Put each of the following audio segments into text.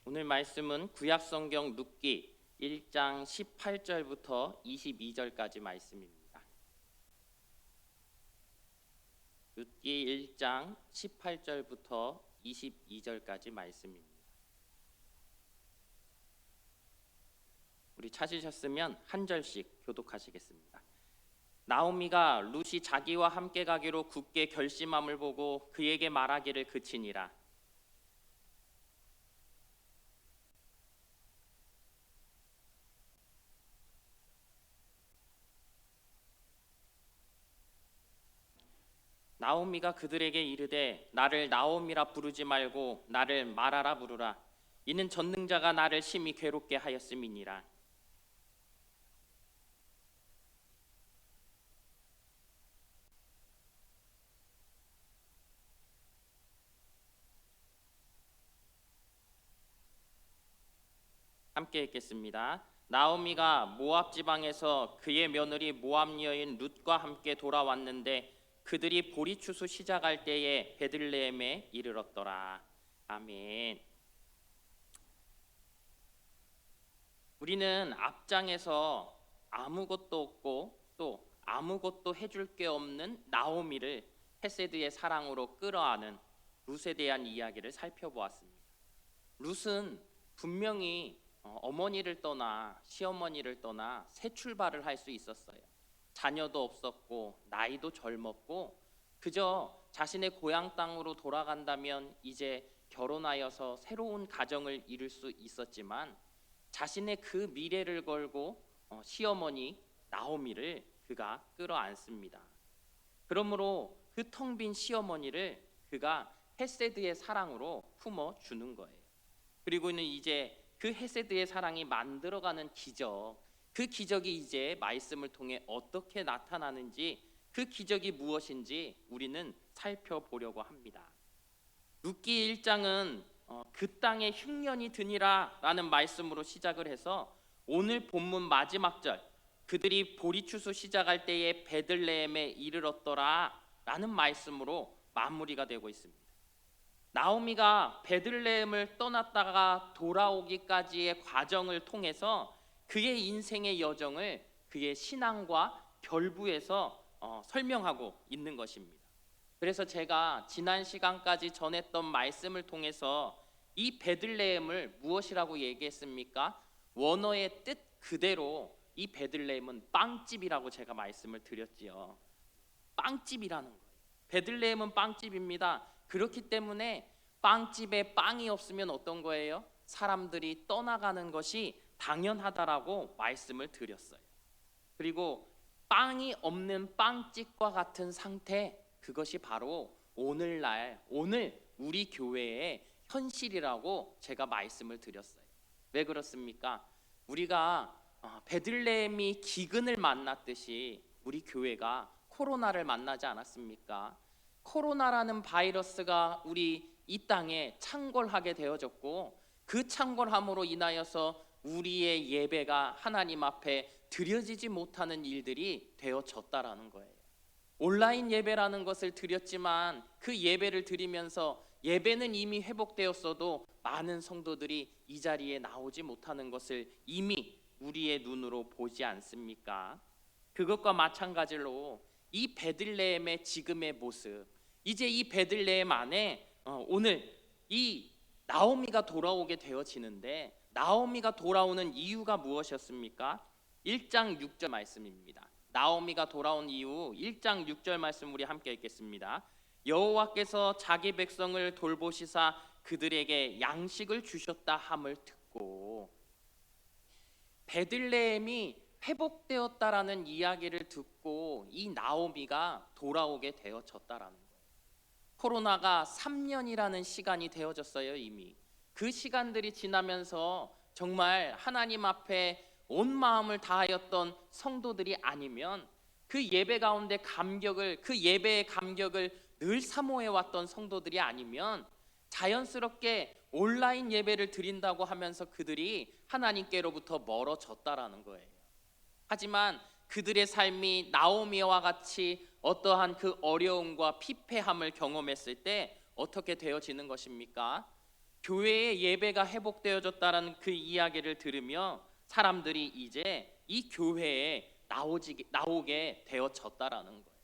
오늘 말씀은 구약성경 룻기 1장 18절부터 22절까지 말씀입니다. 룻기 1장 18절부터 22절까지 말씀입니다. 우리 찾으셨으면 한 절씩 교독하시겠습니다. 나오미가 룻이 자기와 함께 가기로 굳게 결심함을 보고 그에게 말하기를 그치니라. 나오미가 그들에게 이르되 나를 나오미라 부르지 말고 나를 마라라 부르라. 이는 전능자가 나를 심히 괴롭게 하였음이니라. 함께 읽겠습니다. 나오미가 모압 지방에서 그의 며느리 모압 여인 룻과 함께 돌아왔는데 그들이 보리 추수 시작할 때에 베들레헴에 이르렀더라. 아멘. 우리는 앞장에서 아무것도 없고 또 아무것도 해줄 게 없는 나오미를 헤세드의 사랑으로 끌어안은 룻에 대한 이야기를 살펴보았습니다. 룻은 분명히 어머니를 떠나 시어머니를 떠나 새 출발을 할 수 있었어요. 자녀도 없었고 나이도 젊었고 그저 자신의 고향 땅으로 돌아간다면 이제 결혼하여서 새로운 가정을 이룰 수 있었지만 자신의 그 미래를 걸고 시어머니 나오미를 그가 끌어안습니다. 그러므로 그 텅 빈 시어머니를 그가 헤세드의 사랑으로 품어주는 거예요. 그리고는 이제 그 헤세드의 사랑이 만들어가는 기적, 그 기적이 이제 말씀을 통해 어떻게 나타나는지, 그 기적이 무엇인지 우리는 살펴보려고 합니다. 룻기 1장은 그 땅에 흉년이 드니라 라는 말씀으로 시작을 해서 오늘 본문 마지막 절 그들이 보리추수 시작할 때에 베들레헴에 이르렀더라 라는 말씀으로 마무리가 되고 있습니다. 나오미가 베들레헴을 떠났다가 돌아오기까지의 과정을 통해서 그의 인생의 여정을 그의 신앙과 결부해서 설명하고 있는 것입니다. 그래서 제가 지난 시간까지 전했던 말씀을 통해서 이 베들레헴을 무엇이라고 얘기했습니까? 원어의 뜻 그대로 이 베들레헴은 빵집이라고 제가 말씀을 드렸지요. 빵집이라는 거예요. 베들레헴은 빵집입니다. 그렇기 때문에 빵집에 빵이 없으면 어떤 거예요? 사람들이 떠나가는 것이 당연하다라고 말씀을 드렸어요. 그리고 빵이 없는 빵집과 같은 상태, 그것이 바로 오늘 우리 교회의 현실이라고 제가 말씀을 드렸어요. 왜 그렇습니까? 우리가 베들레헴이 기근을 만났듯이 우리 교회가 코로나를 만나지 않았습니까? 코로나라는 바이러스가 우리 이 땅에 창궐하게 되어졌고 그 창궐함으로 인하여서 우리의 예배가 하나님 앞에 드려지지 못하는 일들이 되어졌다라는 거예요. 온라인 예배라는 것을 드렸지만 그 예배를 드리면서 예배는 이미 회복되었어도 많은 성도들이 이 자리에 나오지 못하는 것을 이미 우리의 눈으로 보지 않습니까? 그것과 마찬가지로 이 베들레헴의 지금의 모습, 이제 이 베들레헴 안에 오늘 이 나오미가 돌아오게 되어지는데 나오미가 돌아오는 이유가 무엇이었습니까? 1장 6절 말씀입니다. 나오미가 돌아온 이유 1장 6절 말씀 우리 함께 읽겠습니다. 여호와께서 자기 백성을 돌보시사 그들에게 양식을 주셨다 함을 듣고, 베들레헴이 회복되었다라는 이야기를 듣고 이 나오미가 돌아오게 되어졌다라는 거예요. 코로나가 3년이라는 시간이 되어졌어요. 이미 그 시간들이 지나면서 정말 하나님 앞에 온 마음을 다하였던 성도들이 아니면 그 예배 가운데 그 예배의 감격을 늘 사모해 왔던 성도들이 아니면 자연스럽게 온라인 예배를 드린다고 하면서 그들이 하나님께로부터 멀어졌다라는 거예요. 하지만 그들의 삶이 나오미와 같이 어떠한 그 어려움과 피폐함을 경험했을 때 어떻게 되어지는 것입니까? 교회의 예배가 회복되어졌다는 그 이야기를 들으며 사람들이 이제 이 교회에 나오게 되어졌다라는 거예요.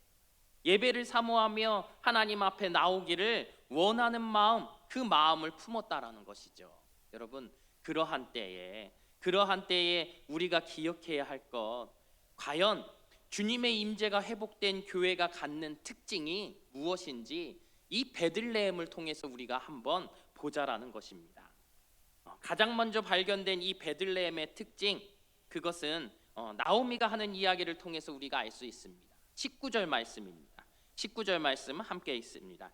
예배를 사모하며 하나님 앞에 나오기를 원하는 마음, 그 마음을 품었다라는 것이죠. 여러분, 그러한 때에 우리가 기억해야 할 것, 과연 주님의 임재가 회복된 교회가 갖는 특징이 무엇인지 이 베들레헴을 통해서 우리가 한번 보자라는 것입니다. 가장 먼저 발견된 이 베들레헴의 특징, 그것은 나오미가 하는 이야기를 통해서 우리가 알 수 있습니다. 19절 말씀입니다. 19절 말씀 함께 있습니다.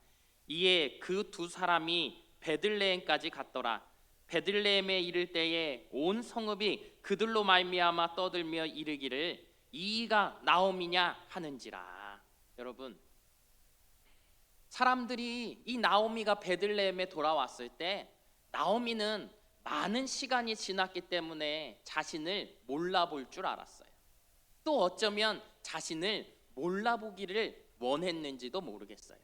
이에 그 두 사람이 베들레헴까지 갔더라. 베들레헴에 이를 때에 온 성읍이 그들로 말미암아 떠들며 이르기를 이가 나오미냐 하는지라. 여러분, 사람들이 이 나오미가 베들레헴에 돌아왔을 때 나오미는 많은 시간이 지났기 때문에 자신을 몰라볼 줄 알았어요. 또 어쩌면 자신을 몰라보기를 원했는지도 모르겠어요.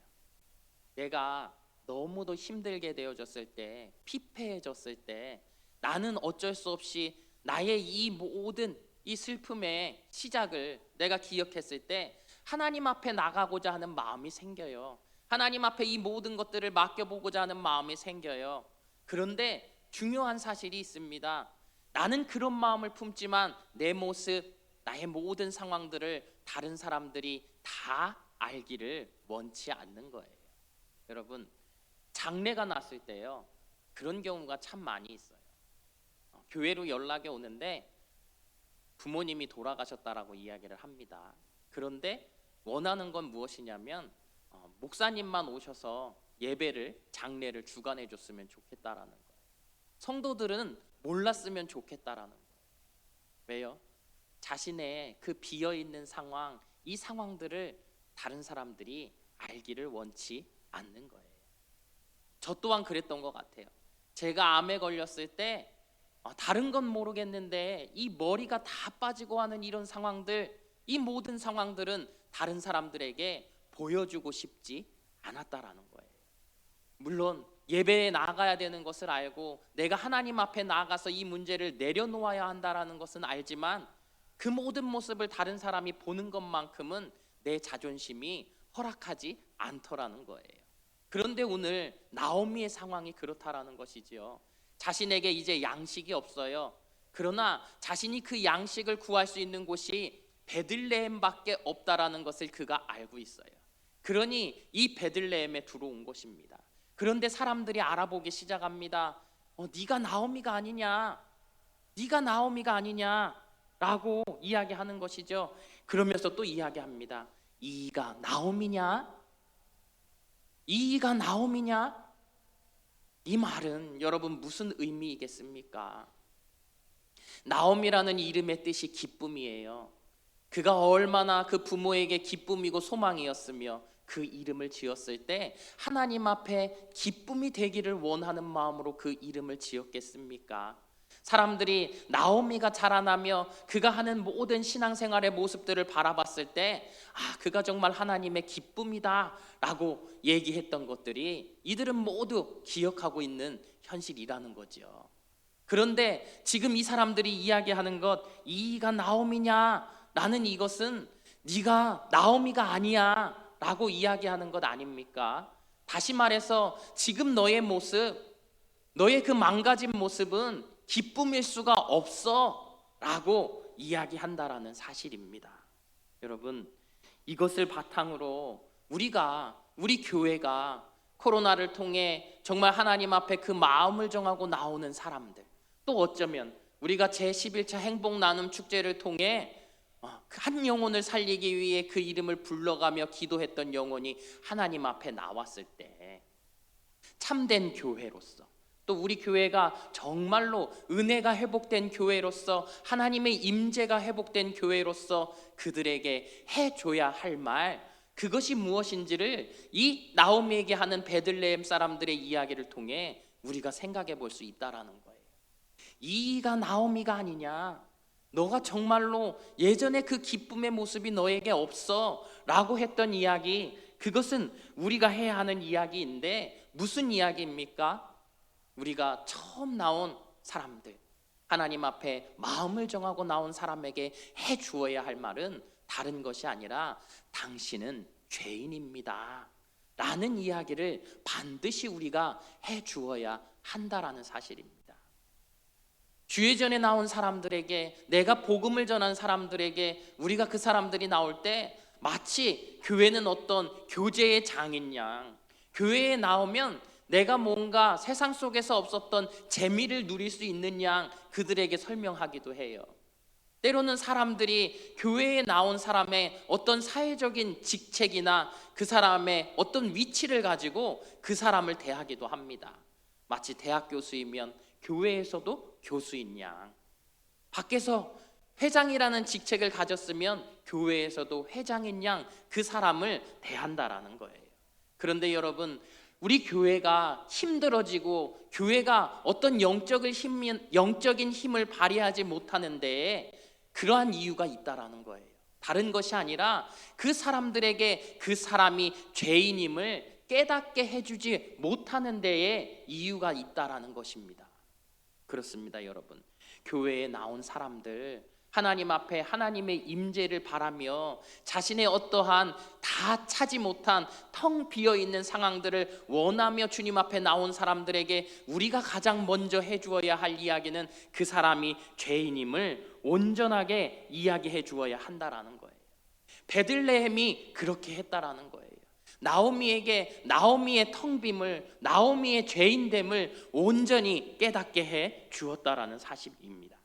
내가 너무도 힘들게 되어졌을 때, 피폐해졌을 때 나는 어쩔 수 없이 나의 이 모든 이 슬픔의 시작을 내가 기억했을 때 하나님 앞에 나가고자 하는 마음이 생겨요. 하나님 앞에 이 모든 것들을 맡겨보고자 하는 마음이 생겨요. 그런데 중요한 사실이 있습니다. 나는 그런 마음을 품지만 내 모습, 나의 모든 상황들을 다른 사람들이 다 알기를 원치 않는 거예요. 여러분, 장례가 났을 때요, 그런 경우가 참 많이 있어요. 교회로 연락이 오는데 부모님이 돌아가셨다라고 이야기를 합니다. 그런데 원하는 건 무엇이냐면 목사님만 오셔서 예배를, 장례를 주관해 줬으면 좋겠다라는 거예요. 성도들은 몰랐으면 좋겠다라는 거예요. 왜요? 자신의 그 비어있는 상황, 이 상황들을 다른 사람들이 알기를 원치 않는 거예요. 저 또한 그랬던 것 같아요. 제가 암에 걸렸을 때 다른 건 모르겠는데 이 머리가 다 빠지고 하는 이런 상황들, 이 모든 상황들은 다른 사람들에게 보여주고 싶지 않았다라는 거예요. 물론 예배에 나가야 되는 것을 알고 내가 하나님 앞에 나가서 이 문제를 내려놓아야 한다라는 것은 알지만 그 모든 모습을 다른 사람이 보는 것만큼은 내 자존심이 허락하지 않더라는 거예요. 그런데 오늘 나오미의 상황이 그렇다라는 것이지요. 자신에게 이제 양식이 없어요. 그러나 자신이 그 양식을 구할 수 있는 곳이 베들레헴밖에 없다라는 것을 그가 알고 있어요. 그러니 이 베들레헴에 들어온 것입니다. 그런데 사람들이 알아보기 시작합니다. 네가 나오미가 아니냐, 네가 나오미가 아니냐라고 이야기하는 것이죠. 그러면서 또 이야기합니다. 이가 나오미냐? 이가 나오미냐? 이 말은 여러분 무슨 의미이겠습니까? 나오미라는 이름의 뜻이 기쁨이에요. 그가 얼마나 그 부모에게 기쁨이고 소망이었으며 그 이름을 지었을 때 하나님 앞에 기쁨이 되기를 원하는 마음으로 그 이름을 지었겠습니까? 사람들이 나오미가 자라나며 그가 하는 모든 신앙생활의 모습들을 바라봤을 때 그가 정말 하나님의 기쁨이다 라고 얘기했던 것들이 이들은 모두 기억하고 있는 현실이라는 거죠. 그런데 지금 이 사람들이 이야기하는 것, 이가 나오미냐? 라는 이것은 네가 나오미가 아니야 라고 이야기하는 것 아닙니까? 다시 말해서 지금 너의 모습, 너의 그 망가진 모습은 기쁨일 수가 없어 라고 이야기한다라는 사실입니다. 여러분, 이것을 바탕으로 우리 교회가 코로나를 통해 정말 하나님 앞에 그 마음을 정하고 나오는 사람들, 또 어쩌면 우리가 제11차 행복 나눔 축제를 통해 한 영혼을 살리기 위해 그 이름을 불러가며 기도했던 영혼이 하나님 앞에 나왔을 때 참된 교회로서, 또 우리 교회가 정말로 은혜가 회복된 교회로서, 하나님의 임재가 회복된 교회로서 그들에게 해줘야 할 말, 그것이 무엇인지를 이 나오미에게 하는 베들레헴 사람들의 이야기를 통해 우리가 생각해 볼 수 있다라는 거예요. 이가 나오미가 아니냐, 너가 정말로 예전에 그 기쁨의 모습이 너에게 없어 라고 했던 이야기, 그것은 우리가 해야 하는 이야기인데 무슨 이야기입니까? 우리가 처음 나온 사람들, 하나님 앞에 마음을 정하고 나온 사람에게 해 주어야 할 말은 다른 것이 아니라 당신은 죄인입니다 라는 이야기를 반드시 우리가 해 주어야 한다라는 사실입니다. 주의전에 나온 사람들에게, 내가 복음을 전한 사람들에게 우리가 그 사람들이 나올 때 마치 교회는 어떤 교제의 장인 양, 교회에 나오면 내가 뭔가 세상 속에서 없었던 재미를 누릴 수 있는 양 그들에게 설명하기도 해요. 때로는 사람들이 교회에 나온 사람의 어떤 사회적인 직책이나 그 사람의 어떤 위치를 가지고 그 사람을 대하기도 합니다. 마치 대학 교수이면 교회에서도 교수인 양, 밖에서 회장이라는 직책을 가졌으면 교회에서도 회장인 양 그 사람을 대한다라는 거예요. 그런데 여러분, 우리 교회가 힘들어지고 교회가 어떤 영적인 힘을 발휘하지 못하는 데에 그러한 이유가 있다라는 거예요. 다른 것이 아니라 그 사람들에게 그 사람이 죄인임을 깨닫게 해주지 못하는 데에 이유가 있다라는 것입니다. 그렇습니다, 여러분. 교회에 나온 사람들, 하나님 앞에 하나님의 임재를 바라며 자신의 어떠한 다 차지 못한 텅 비어있는 상황들을 원하며 주님 앞에 나온 사람들에게 우리가 가장 먼저 해주어야 할 이야기는 그 사람이 죄인임을 온전하게 이야기해 주어야 한다라는 거예요. 베들레헴이 그렇게 했다라는 거예요. 나오미에게 나오미의 텅 빔을, 나오미의 죄인됨을 온전히 깨닫게 해 주었다라는 사실입니다.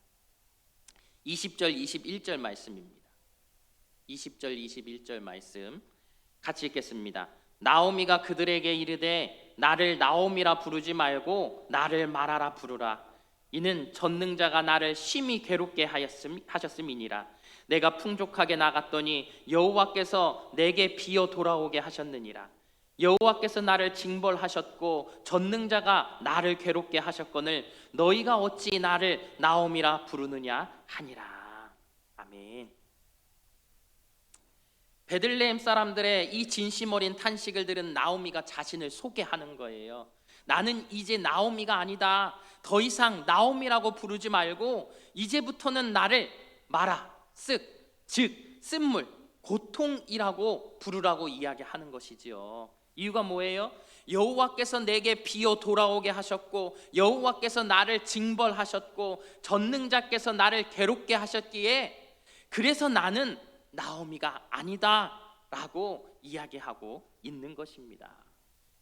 20절 21절 말씀입니다. 20절 21절 말씀 같이 읽겠습니다. 나오미가 그들에게 이르되 나를 나오미라 부르지 말고 나를 마라라 부르라. 이는 전능자가 나를 심히 괴롭게 하셨음이니라. 내가 풍족하게 나갔더니 여호와께서 내게 비어 돌아오게 하셨느니라. 여호와께서 나를 징벌하셨고 전능자가 나를 괴롭게 하셨거늘 너희가 어찌 나를 나오미라 부르느냐 하니라. 아멘. 베들레헴 사람들의 이 진심 어린 탄식을 들은 나오미가 자신을 소개하는 거예요. 나는 이제 나오미가 아니다. 더 이상 나오미라고 부르지 말고 이제부터는 나를 마라, 즉 쓴물, 고통이라고 부르라고 이야기하는 것이지요. 이유가 뭐예요? 여호와께서 내게 비어 돌아오게 하셨고 여호와께서 나를 징벌하셨고 전능자께서 나를 괴롭게 하셨기에 그래서 나는 나오미가 아니다 라고 이야기하고 있는 것입니다.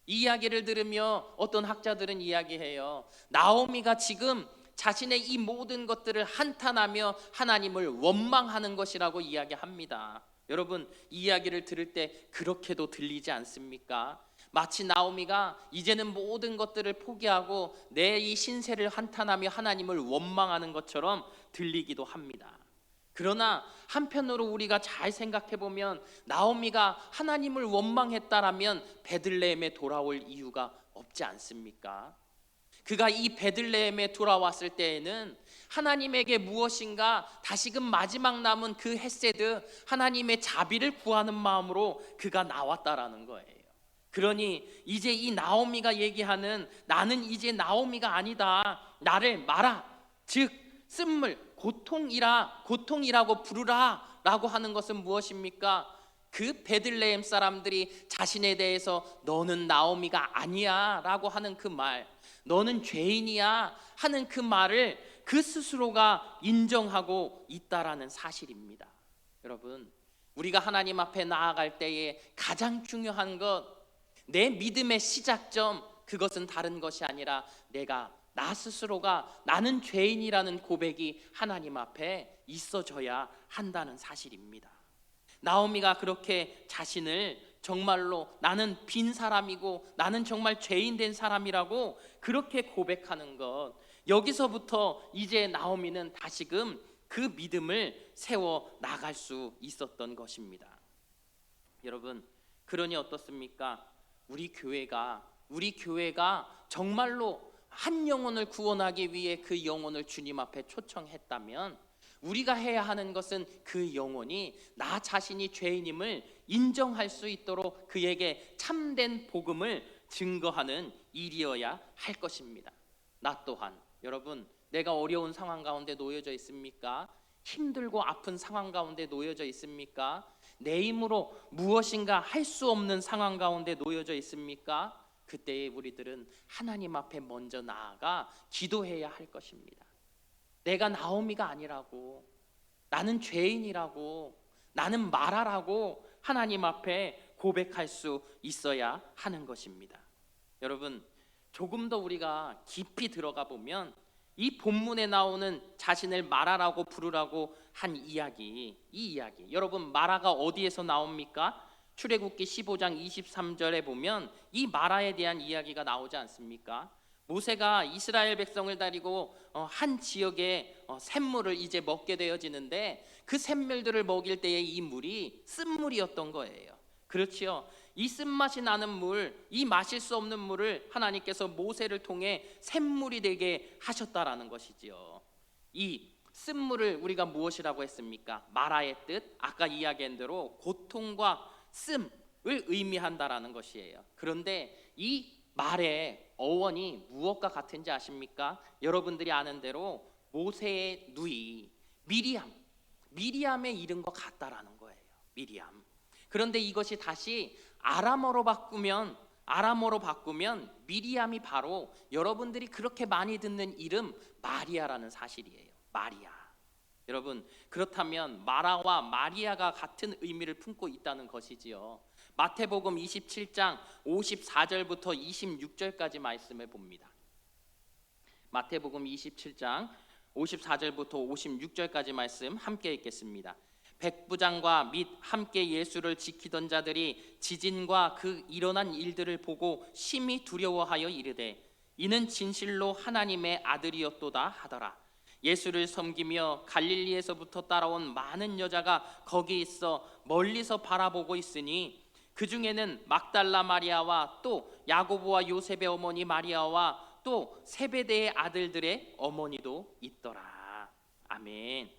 이 이야기를 들으며 어떤 학자들은 이야기해요. 나오미가 지금 자신의 이 모든 것들을 한탄하며 하나님을 원망하는 것이라고 이야기합니다. 여러분, 이 이야기를 들을 때 그렇게도 들리지 않습니까? 마치 나오미가 이제는 모든 것들을 포기하고 내 이 신세를 한탄하며 하나님을 원망하는 것처럼 들리기도 합니다. 그러나 한편으로 우리가 잘 생각해 보면 나오미가 하나님을 원망했다라면 베들레헴에 돌아올 이유가 없지 않습니까? 그가 이 베들레헴에 돌아왔을 때에는 하나님에게 무엇인가 다시금 마지막 남은 그 헤세드, 하나님의 자비를 구하는 마음으로 그가 나왔다라는 거예요. 그러니 이제 이 나오미가 얘기하는 나는 이제 나오미가 아니다, 나를 마라, 즉 쓴물, 고통이라고 부르라 라고 하는 것은 무엇입니까? 그 베들레헴 사람들이 자신에 대해서 너는 나오미가 아니야 라고 하는 그 말, 너는 죄인이야 하는 그 말을 그 스스로가 인정하고 있다라는 사실입니다. 여러분, 우리가 하나님 앞에 나아갈 때에 가장 중요한 것, 내 믿음의 시작점, 그것은 다른 것이 아니라 나 스스로가 나는 죄인이라는 고백이 하나님 앞에 있어져야 한다는 사실입니다. 나오미가 그렇게 자신을 정말로 나는 빈 사람이고 나는 정말 죄인 된 사람이라고 그렇게 고백하는 것, 여기서부터 이제 나오미는 다시금 그 믿음을 세워 나갈 수 있었던 것입니다. 여러분, 그러니 어떻습니까? 우리 교회가 정말로 한 영혼을 구원하기 위해 그 영혼을 주님 앞에 초청했다면 우리가 해야 하는 것은 그 영혼이 나 자신이 죄인임을 인정할 수 있도록 그에게 참된 복음을 증거하는 일이어야 할 것입니다. 나 또한 여러분 내가 어려운 상황 가운데 놓여져 있습니까? 힘들고 아픈 상황 가운데 놓여져 있습니까? 내 힘으로 무엇인가 할 수 없는 상황 가운데 놓여져 있습니까? 그때에 우리들은 하나님 앞에 먼저 나아가 기도해야 할 것입니다. 내가 나오미가 아니라고, 나는 죄인이라고, 나는 마라라고 하나님 앞에 고백할 수 있어야 하는 것입니다. 여러분, 조금 더 우리가 깊이 들어가 보면 이 본문에 나오는 자신을 마라라고 부르라고 한 이야기, 이 이야기, 여러분 마라가 어디에서 나옵니까? 출애굽기 15장 23절에 보면 이 마라에 대한 이야기가 나오지 않습니까? 모세가 이스라엘 백성을 데리고 한 지역의 샘물을 이제 먹게 되어지는데 그 샘물들을 먹일 때에 이 물이 쓴물이었던 거예요. 그렇지요. 이 쓴맛이 나는 물, 이 마실 수 없는 물을 하나님께서 모세를 통해 샘물이 되게 하셨다라는 것이지요. 이 쓴물을 우리가 무엇이라고 했습니까? 마라의 뜻, 아까 이야기한 대로 고통과 씀을 의미한다라는 것이에요. 그런데 이 말의 어원이 무엇과 같은지 아십니까? 여러분들이 아는 대로 모세의 누이 미리암의 이름과 같다라는 거예요. 미리암. 그런데 이것이 다시 아람어로 바꾸면 미리암이 바로 여러분들이 그렇게 많이 듣는 이름 마리아라는 사실이에요. 마리아. 여러분, 그렇다면 마라와 마리아가 같은 의미를 품고 있다는 것이지요. 마태복음 27장 54절부터 26절까지 말씀을 봅니다. 마태복음 27장 54절부터 56절까지 말씀 함께 읽겠습니다. 백부장과 및 함께 예수를 지키던 자들이 지진과 그 일어난 일들을 보고 심히 두려워하여 이르되 이는 진실로 하나님의 아들이었도다 하더라. 예수를 섬기며 갈릴리에서부터 따라온 많은 여자가 거기 있어 멀리서 바라보고 있으니 그 중에는 막달라 마리아와 또 야고보와 요셉의 어머니 마리아와 또 세베대의 아들들의 어머니도 있더라. 아멘.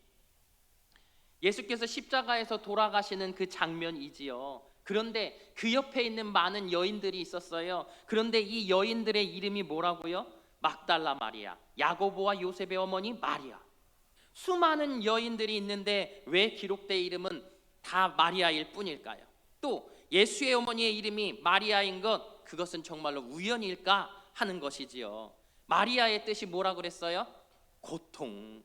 예수께서 십자가에서 돌아가시는 그 장면이지요. 그런데 그 옆에 있는 많은 여인들이 있었어요. 그런데 이 여인들의 이름이 뭐라고요? 막달라 마리아, 야고보와 요셉의 어머니 마리아. 수많은 여인들이 있는데 왜 기록된 이름은 다 마리아일 뿐일까요? 또 예수의 어머니의 이름이 마리아인 것, 그것은 정말로 우연일까 하는 것이지요. 마리아의 뜻이 뭐라 그랬어요? 고통.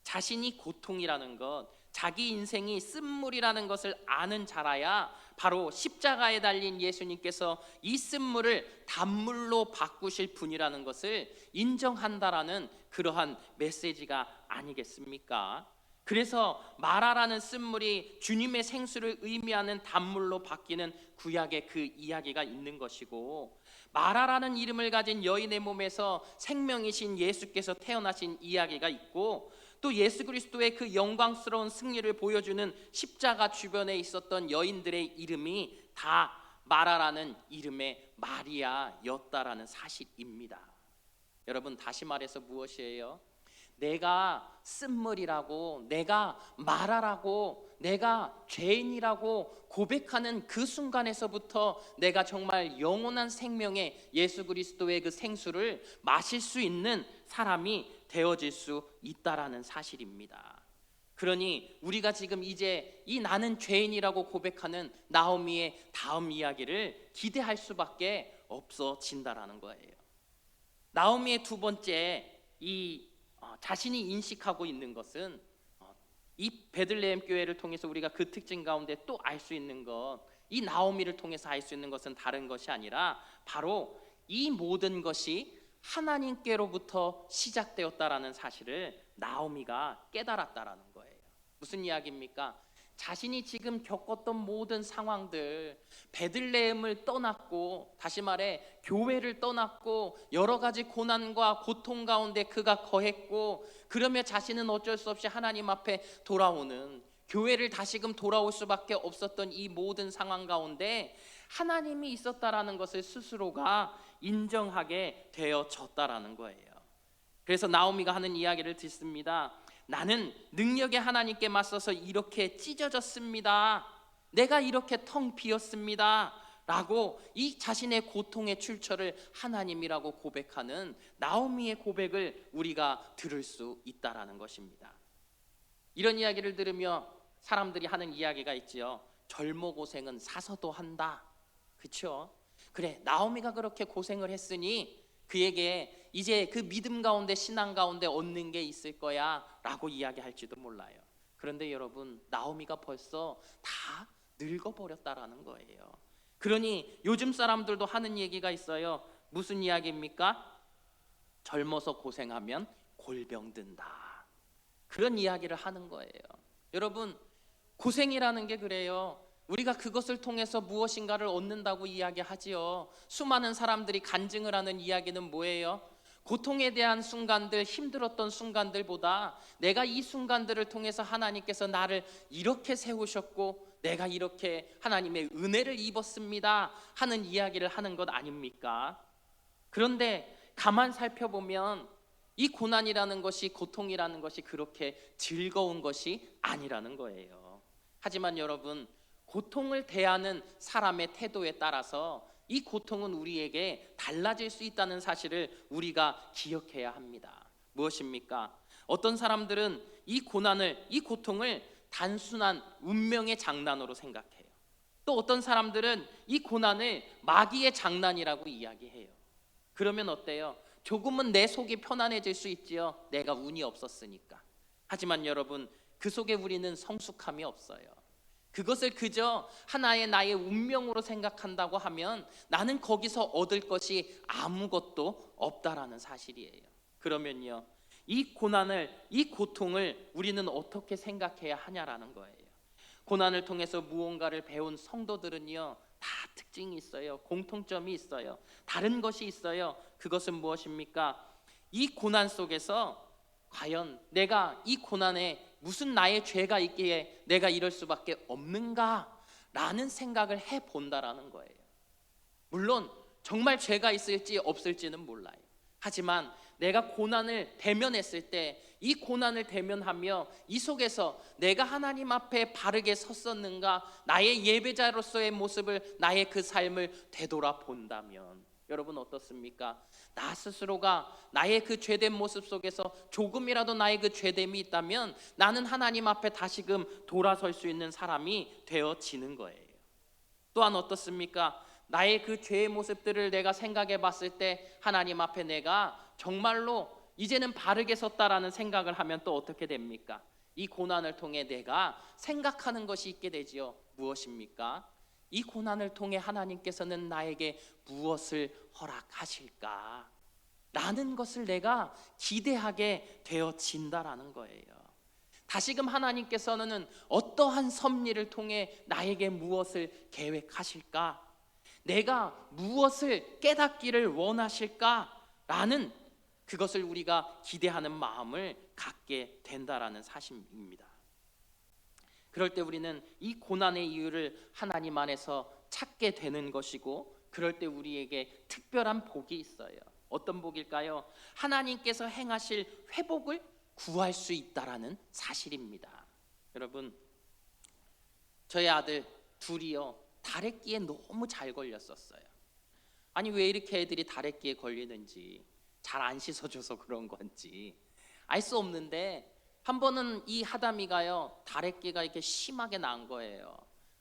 자신이 고통이라는 것, 자기 인생이 쓴물이라는 것을 아는 자라야 바로 십자가에 달린 예수님께서 이 쓴물을 단물로 바꾸실 분이라는 것을 인정한다라는 그러한 메시지가 아니겠습니까? 그래서 마라라는 쓴물이 주님의 생수를 의미하는 단물로 바뀌는 구약의 그 이야기가 있는 것이고, 마라라는 이름을 가진 여인의 몸에서 생명이신 예수께서 태어나신 이야기가 있고, 또 예수 그리스도의 그 영광스러운 승리를 보여주는 십자가 주변에 있었던 여인들의 이름이 다 마라라는 이름의 마리아였다라는 사실입니다. 여러분, 다시 말해서 무엇이에요? 내가 쓴물이라고, 내가 마라라고, 내가 죄인이라고 고백하는 그 순간에서부터 내가 정말 영원한 생명의 예수 그리스도의 그 생수를 마실 수 있는 사람이 되어질 수 있다라는 사실입니다. 그러니 우리가 지금 이제 이 나는 죄인이라고 고백하는 나오미의 다음 이야기를 기대할 수밖에 없어진다라는 거예요. 나오미의 두 번째 자신이 인식하고 있는 것은 이 베들레헴 교회를 통해서 우리가 그 특징 가운데 또 알 수 있는 것, 이 나오미를 통해서 알 수 있는 것은 다른 것이 아니라 바로 이 모든 것이 하나님께로부터 시작되었다라는 사실을 나오미가 깨달았다라는 거예요. 무슨 이야기입니까? 자신이 지금 겪었던 모든 상황들, 베들레헴을 떠났고, 다시 말해 교회를 떠났고, 여러 가지 고난과 고통 가운데 그가 거했고, 그러며 자신은 어쩔 수 없이 하나님 앞에 돌아오는, 교회를 다시금 돌아올 수밖에 없었던 이 모든 상황 가운데 하나님이 있었다라는 것을 스스로가 인정하게 되어졌다라는 거예요. 그래서 나오미가 하는 이야기를 듣습니다. 나는 능력의 하나님께 맞서서 이렇게 찢어졌습니다. 내가 이렇게 텅 비었습니다 라고 이 자신의 고통의 출처를 하나님이라고 고백하는 나오미의 고백을 우리가 들을 수 있다라는 것입니다. 이런 이야기를 들으며 사람들이 하는 이야기가 있지요. 젊어 고생은 사서도 한다. 그렇죠? 그래, 나오미가 그렇게 고생을 했으니 그에게 이제 그 믿음 가운데, 신앙 가운데 얻는 게 있을 거야 라고 이야기할지도 몰라요. 그런데 여러분, 나오미가 벌써 다 늙어버렸다라는 거예요. 그러니 요즘 사람들도 하는 얘기가 있어요. 무슨 이야기입니까? 젊어서 고생하면 골병 든다. 그런 이야기를 하는 거예요. 여러분, 고생이라는 게 그래요. 우리가 그것을 통해서 무엇인가를 얻는다고 이야기하지요. 수많은 사람들이 간증을 하는 이야기는 뭐예요? 고통에 대한 순간들, 힘들었던 순간들보다 내가 이 순간들을 통해서 하나님께서 나를 이렇게 세우셨고 내가 이렇게 하나님의 은혜를 입었습니다 하는 이야기를 하는 것 아닙니까? 그런데 가만 살펴보면 이 고난이라는 것이, 고통이라는 것이 그렇게 즐거운 것이 아니라는 거예요. 하지만 여러분, 고통을 대하는 사람의 태도에 따라서 이 고통은 우리에게 달라질 수 있다는 사실을 우리가 기억해야 합니다. 무엇입니까? 어떤 사람들은 이 고난을, 이 고통을 단순한 운명의 장난으로 생각해요. 또 어떤 사람들은 이 고난을 마귀의 장난이라고 이야기해요. 그러면 어때요? 조금은 내 속이 편안해질 수 있지요. 내가 운이 없었으니까. 하지만 여러분, 그 속에 우리는 성숙함이 없어요. 그것을 그저 하나의 나의 운명으로 생각한다고 하면 나는 거기서 얻을 것이 아무것도 없다라는 사실이에요. 그러면요, 이 고난을, 이 고통을 우리는 어떻게 생각해야 하냐라는 거예요. 고난을 통해서 무언가를 배운 성도들은요, 다 특징이 있어요. 공통점이 있어요. 다른 것이 있어요. 그것은 무엇입니까? 이 고난 속에서 과연 내가 이 고난에 무슨 나의 죄가 있기에 내가 이럴 수밖에 없는가? 라는 생각을 해본다라는 거예요. 물론 정말 죄가 있을지 없을지는 몰라요. 하지만 내가 고난을 대면했을 때, 이 고난을 대면하며 이 속에서 내가 하나님 앞에 바르게 섰었는가, 나의 예배자로서의 모습을, 나의 그 삶을 되돌아본다면 여러분 어떻습니까? 나 스스로가 나의 그 죄된 모습 속에서 조금이라도 나의 그 죄됨이 있다면 나는 하나님 앞에 다시금 돌아설 수 있는 사람이 되어지는 거예요. 또한 어떻습니까? 나의 그 죄의 모습들을 내가 생각해 봤을 때 하나님 앞에 내가 정말로 이제는 바르게 섰다라는 생각을 하면 또 어떻게 됩니까? 이 고난을 통해 내가 생각하는 것이 있게 되지요. 무엇입니까? 이 고난을 통해 하나님께서는 나에게 무엇을 허락하실까? 라는 것을 내가 기대하게 되어진다라는 거예요. 다시금 하나님께서는 어떠한 섭리를 통해 나에게 무엇을 계획하실까? 내가 무엇을 깨닫기를 원하실까? 라는 그것을 우리가 기대하는 마음을 갖게 된다라는 사실입니다. 그럴 때 우리는 이 고난의 이유를 하나님 안에서 찾게 되는 것이고, 그럴 때 우리에게 특별한 복이 있어요. 어떤 복일까요? 하나님께서 행하실 회복을 구할 수 있다라는 사실입니다. 여러분, 저희 아들 둘이요, 다래끼에 너무 잘 걸렸었어요. 아니 왜 이렇게 애들이 다래끼에 걸리는지, 잘 안 씻어줘서 그런 건지 알 수 없는데, 한 번은 이 하담이가요, 다래끼가 이렇게 심하게 난 거예요.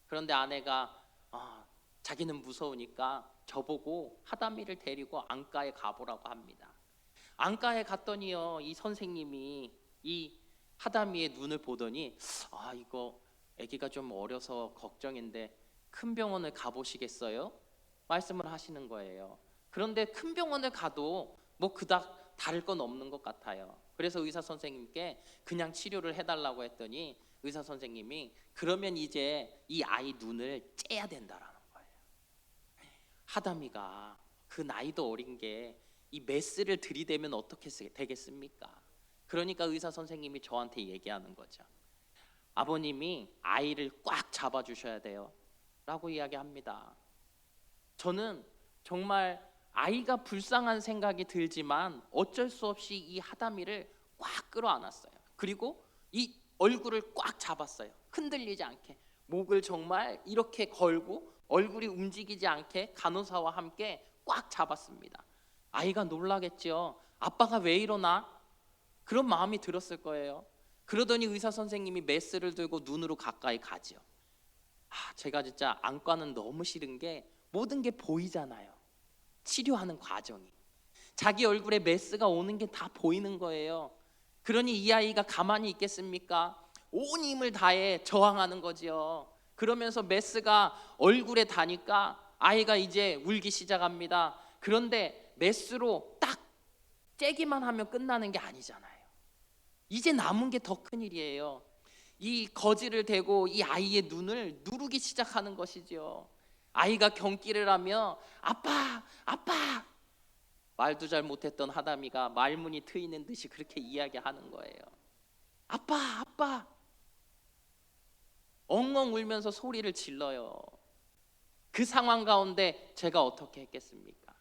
그런데 아내가 자기는 무서우니까 저보고 하담이를 데리고 안과에 가보라고 합니다. 안과에 갔더니요, 이 선생님이 이 하담이의 눈을 보더니 이거 아기가 좀 어려서 걱정인데 큰 병원을 가보시겠어요? 말씀을 하시는 거예요. 그런데 큰 병원을 가도 뭐 그닥 다를 건 없는 것 같아요. 그래서 의사 선생님께 그냥 치료를 해달라고 했더니 의사 선생님이 그러면 이제 이 아이 눈을 째야 된다라는 거예요. 하담이가 그 나이도 어린 게 이 메스를 들이대면 어떻게 되겠습니까? 그러니까 의사 선생님이 저한테 얘기하는 거죠. 아버님이 아이를 꽉 잡아주셔야 돼요 라고 이야기합니다. 저는 정말 아이가 불쌍한 생각이 들지만 어쩔 수 없이 이 하담이를 꽉 끌어안았어요. 그리고 이 얼굴을 꽉 잡았어요. 흔들리지 않게 목을 정말 이렇게 걸고 얼굴이 움직이지 않게 간호사와 함께 꽉 잡았습니다. 아이가 놀라겠죠. 아빠가 왜 이러나? 그런 마음이 들었을 거예요. 그러더니 의사 선생님이 메스를 들고 눈으로 가까이 가죠. 제가 진짜 안과는 너무 싫은 게 모든 게 보이잖아요. 치료하는 과정이. 자기 얼굴에 메스가 오는 게 다 보이는 거예요. 그러니 이 아이가 가만히 있겠습니까? 온 힘을 다해 저항하는 거지요. 그러면서 메스가 얼굴에 닿으니까 아이가 이제 울기 시작합니다. 그런데 메스로 딱 째기만 하면 끝나는 게 아니잖아요. 이제 남은 게 더 큰일이에요. 이 거지를 대고 이 아이의 눈을 누르기 시작하는 것이죠. 아이가 경기를 하며 아빠 아빠, 말도 잘 못했던 하담이가 말문이 트이는 듯이 그렇게 이야기하는 거예요. 아빠 아빠, 엉엉 울면서 소리를 질러요. 그 상황 가운데 제가 어떻게 했겠습니까?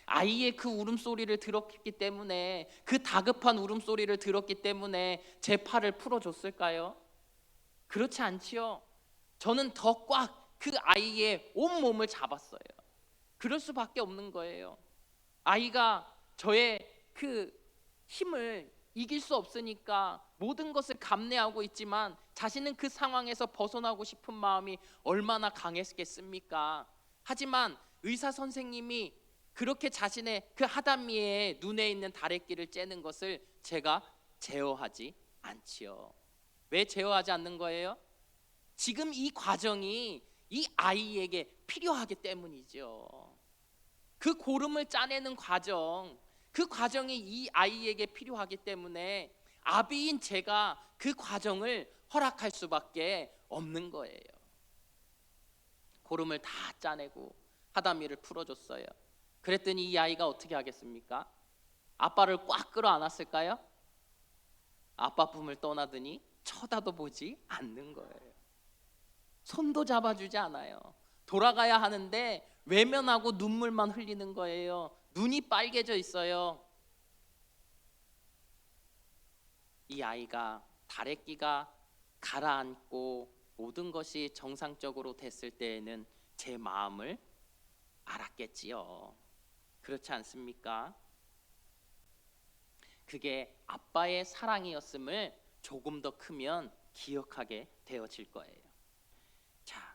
아이의 그 울음소리를 들었기 때문에, 그 다급한 울음소리를 들었기 때문에 제 팔을 풀어줬을까요? 그렇지 않지요. 저는 더 꽉 그 아이의 온몸을 잡았어요. 그럴 수밖에 없는 거예요. 아이가 저의 그 힘을 이길 수 없으니까 모든 것을 감내하고 있지만 자신은 그 상황에서 벗어나고 싶은 마음이 얼마나 강했겠습니까? 하지만 의사 선생님이 그렇게 자신의 그 하담이의 눈에 있는 다래끼를 째는 것을 제가 제어하지 않지요. 왜 제어하지 않는 거예요? 지금 이 과정이 이 아이에게 필요하기 때문이죠. 그 고름을 짜내는 과정, 그 과정이 이 아이에게 필요하기 때문에 아비인 제가 그 과정을 허락할 수밖에 없는 거예요. 고름을 다 짜내고 하다미를 풀어줬어요. 그랬더니 이 아이가 어떻게 하겠습니까? 아빠를 꽉 끌어안았을까요? 아빠 품을 떠나더니 쳐다도 보지 않는 거예요. 손도 잡아주지 않아요. 돌아가야 하는데 외면하고 눈물만 흘리는 거예요. 눈이 빨개져 있어요. 이 아이가 다래끼가 가라앉고 모든 것이 정상적으로 됐을 때에는 제 마음을 알았겠지요. 그렇지 않습니까? 그게 아빠의 사랑이었음을 조금 더 크면 기억하게 되어질 거예요. 자,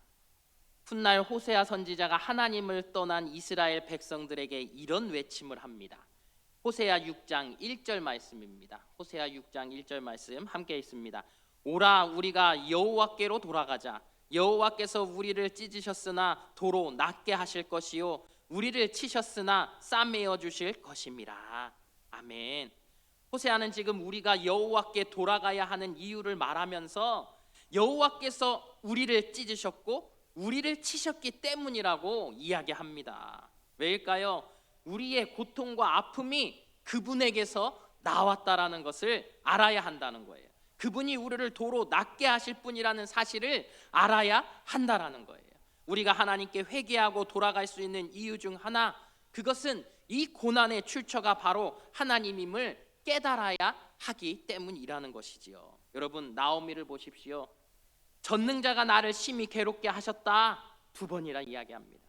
훗날 호세아 선지자가 하나님을 떠난 이스라엘 백성들에게 이런 외침을 합니다. 호세아 6장 1절 말씀입니다. 호세아 6장 1절 말씀 함께 있습니다. 오라, 우리가 여호와께로 돌아가자. 여호와께서 우리를 찢으셨으나 도로 낫게 하실 것이요, 우리를 치셨으나 싸매어 주실 것임이라. 아멘. 호세아는 지금 우리가 여호와께 돌아가야 하는 이유를 말하면서 여호와께서 우리를 찢으셨고 우리를 치셨기 때문이라고 이야기합니다. 왜일까요? 우리의 고통과 아픔이 그분에게서 나왔다라는 것을 알아야 한다는 거예요. 그분이 우리를 도로 낫게 하실 분이라는 사실을 알아야 한다라는 거예요. 우리가 하나님께 회개하고 돌아갈 수 있는 이유 중 하나, 그것은 이 고난의 출처가 바로 하나님임을 깨달아야 하기 때문이라는 것이지요. 여러분, 나오미를 보십시오. 전능자가 나를 심히 괴롭게 하셨다, 2번이라 이야기합니다.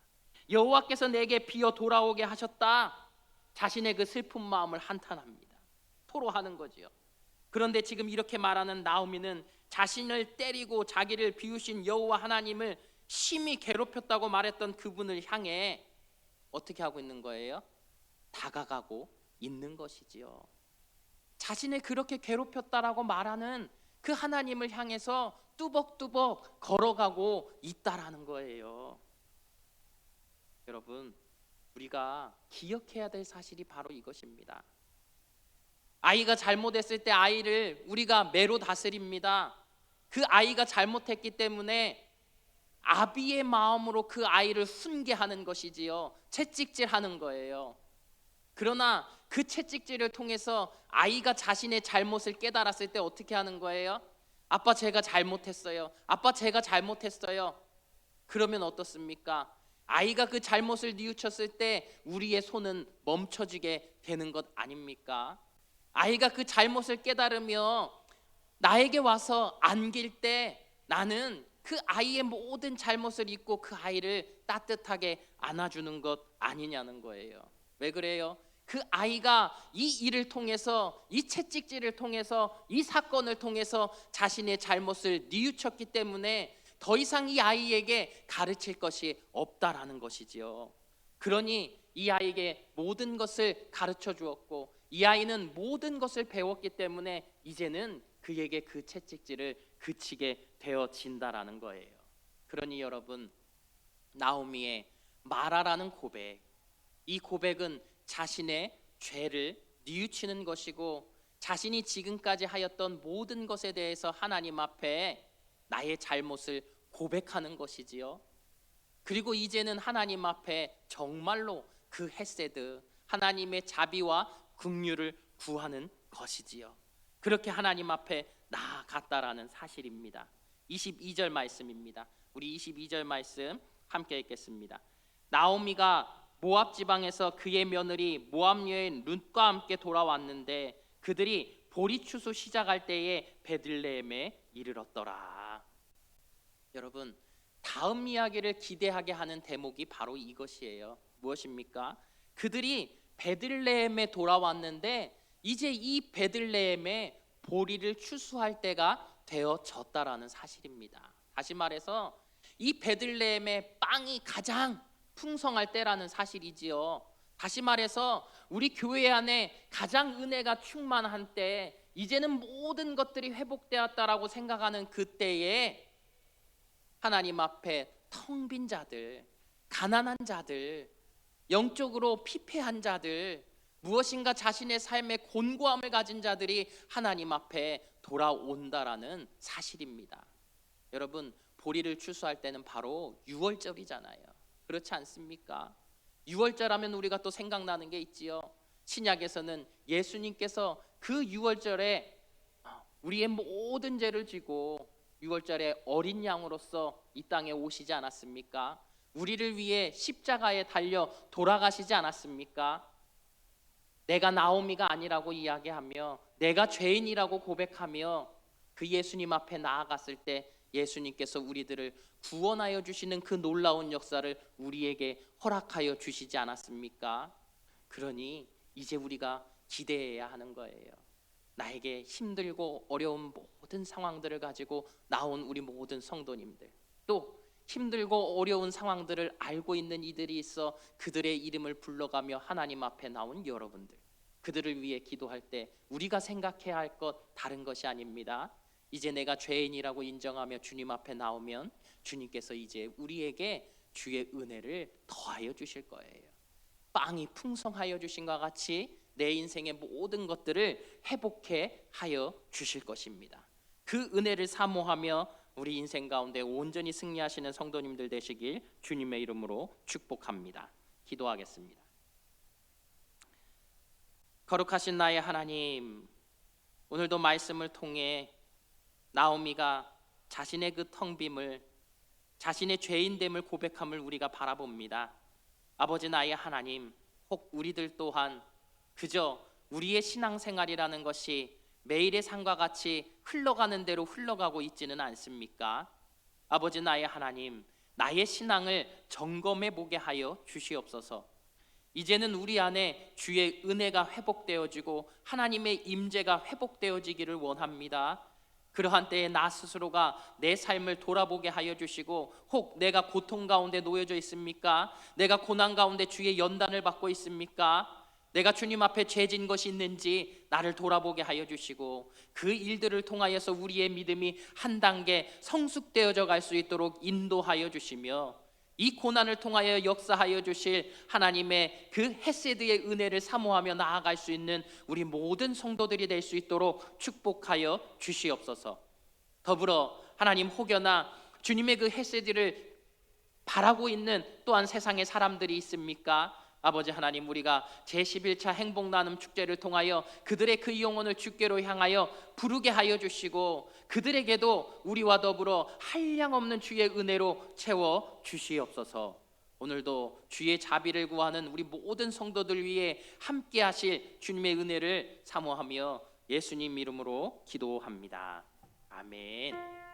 여호와께서 내게 비어 돌아오게 하셨다, 자신의 그 슬픈 마음을 한탄합니다. 토로하는 거지요. 그런데 지금 이렇게 말하는 나오미는 자신을 때리고 자기를 비우신 여호와 하나님을 심히 괴롭혔다고 말했던 그분을 향해 어떻게 하고 있는 거예요? 다가가고 있는 것이지요. 자신을 그렇게 괴롭혔다라고 말하는 그 하나님을 향해서 뚜벅뚜벅 걸어가고 있다라는 거예요. 여러분, 우리가 기억해야 될 사실이 바로 이것입니다. 아이가 잘못했을 때 아이를 우리가 매로 다스립니다. 그 아이가 잘못했기 때문에 아비의 마음으로 그 아이를 훈계하는 것이지요. 채찍질하는 거예요. 그러나 그 채찍질을 통해서 아이가 자신의 잘못을 깨달았을 때 어떻게 하는 거예요? 아빠, 제가 잘못했어요. 아빠, 제가 잘못했어요. 그러면 어떻습니까? 아이가 그 잘못을 뉘우쳤을 때 우리의 손은 멈춰지게 되는 것 아닙니까? 아이가 그 잘못을 깨달으며 나에게 와서 안길 때 나는 그 아이의 모든 잘못을 잊고 그 아이를 따뜻하게 안아주는 것 아니냐는 거예요. 왜 그래요? 그 아이가 이 일을 통해서, 이 채찍질을 통해서, 이 사건을 통해서 자신의 잘못을 뉘우쳤기 때문에 더 이상 이 아이에게 가르칠 것이 없다라는 것이지요. 그러니 이 아이에게 모든 것을 가르쳐 주었고, 이 아이는 모든 것을 배웠기 때문에 이제는 그에게 그 채찍질을 그치게 되어진다라는 거예요. 그러니 여러분, 나오미의 마라라는 고백, 이 고백은 자신의 죄를 뉘우치는 것이고, 자신이 지금까지 하였던 모든 것에 대해서 하나님 앞에 나의 잘못을 고백하는 것이지요. 그리고 이제는 하나님 앞에 정말로 그 헤세드, 하나님의 자비와 긍휼을 구하는 것이지요. 그렇게 하나님 앞에 나아갔다라는 사실입니다. 22절 말씀입니다. 우리 22절 말씀 함께 읽겠습니다. 나오미가 모압 지방에서 그의 며느리 모압 여인 룻과 함께 돌아왔는데 그들이 보리 추수 시작할 때에 베들레헴에 이르렀더라. 여러분, 다음 이야기를 기대하게 하는 대목이 바로 이것이에요. 무엇입니까? 그들이 베들레헴에 돌아왔는데 이제 이 베들레헴에 보리를 추수할 때가 되어졌다라는 사실입니다. 다시 말해서 이 베들레헴의 빵이 가장 풍성할 때라는 사실이지요. 다시 말해서 우리 교회 안에 가장 은혜가 충만한 때, 이제는 모든 것들이 회복되었다라고 생각하는 그때에 하나님 앞에 텅 빈 자들, 가난한 자들, 영적으로 피폐한 자들, 무엇인가 자신의 삶에 곤고함을 가진 자들이 하나님 앞에 돌아온다라는 사실입니다. 여러분, 보리를 추수할 때는 바로 유월절이잖아요. 그렇지 않습니까? 유월절 하면 우리가 또 생각나는 게 있지요. 신약에서는 예수님께서 그 유월절에 우리의 모든 죄를 지고 유월절에 어린 양으로서 이 땅에 오시지 않았습니까? 우리를 위해 십자가에 달려 돌아가시지 않았습니까? 내가 나오미가 아니라고 이야기하며 내가 죄인이라고 고백하며 그 예수님 앞에 나아갔을 때 예수님께서 우리들을 구원하여 주시는 그 놀라운 역사를 우리에게 허락하여 주시지 않았습니까? 그러니 이제 우리가 기대해야 하는 거예요. 나에게 힘들고 어려운 모든 상황들을 가지고 나온 우리 모든 성도님들, 또 힘들고 어려운 상황들을 알고 있는 이들이 있어 그들의 이름을 불러가며 하나님 앞에 나온 여러분들, 그들을 위해 기도할 때 우리가 생각해야 할 것 다른 것이 아닙니다. 이제 내가 죄인이라고 인정하며 주님 앞에 나오면 주님께서 이제 우리에게 주의 은혜를 더하여 주실 거예요. 빵이 풍성하여 주신 것과 같이 내 인생의 모든 것들을 회복해 하여 주실 것입니다. 그 은혜를 사모하며 우리 인생 가운데 온전히 승리하시는 성도님들 되시길 주님의 이름으로 축복합니다. 기도하겠습니다. 거룩하신 나의 하나님, 오늘도 말씀을 통해 나오미가 자신의 그 텅 빔을, 자신의 죄인됨을 고백함을 우리가 바라봅니다. 아버지 나의 하나님, 혹 우리들 또한 그저 우리의 신앙생활이라는 것이 매일의 삶과 같이 흘러가는 대로 흘러가고 있지는 않습니까? 아버지 나의 하나님, 나의 신앙을 점검해 보게 하여 주시옵소서. 이제는 우리 안에 주의 은혜가 회복되어지고 하나님의 임재가 회복되어지기를 원합니다. 그러한 때에 나 스스로가 내 삶을 돌아보게 하여 주시고, 혹 내가 고통 가운데 놓여져 있습니까? 내가 고난 가운데 주의 연단을 받고 있습니까? 내가 주님 앞에 죄진 것이 있는지 나를 돌아보게 하여 주시고, 그 일들을 통하여서 우리의 믿음이 한 단계 성숙되어져 갈 수 있도록 인도하여 주시며, 이 고난을 통하여 역사하여 주실 하나님의 그 헤세드의 은혜를 사모하며 나아갈 수 있는 우리 모든 성도들이 될 수 있도록 축복하여 주시옵소서. 더불어 하나님, 혹여나 주님의 그 헤세드를 바라고 있는 또한 세상의 사람들이 있습니까? 아버지 하나님, 우리가 제11차 행복 나눔 축제를 통하여 그들의 그 영혼을 주께로 향하여 부르게 하여 주시고, 그들에게도 우리와 더불어 한량없는 주의 은혜로 채워 주시옵소서. 오늘도 주의 자비를 구하는 우리 모든 성도들 위해 함께 하실 주님의 은혜를 사모하며 예수님 이름으로 기도합니다. 아멘.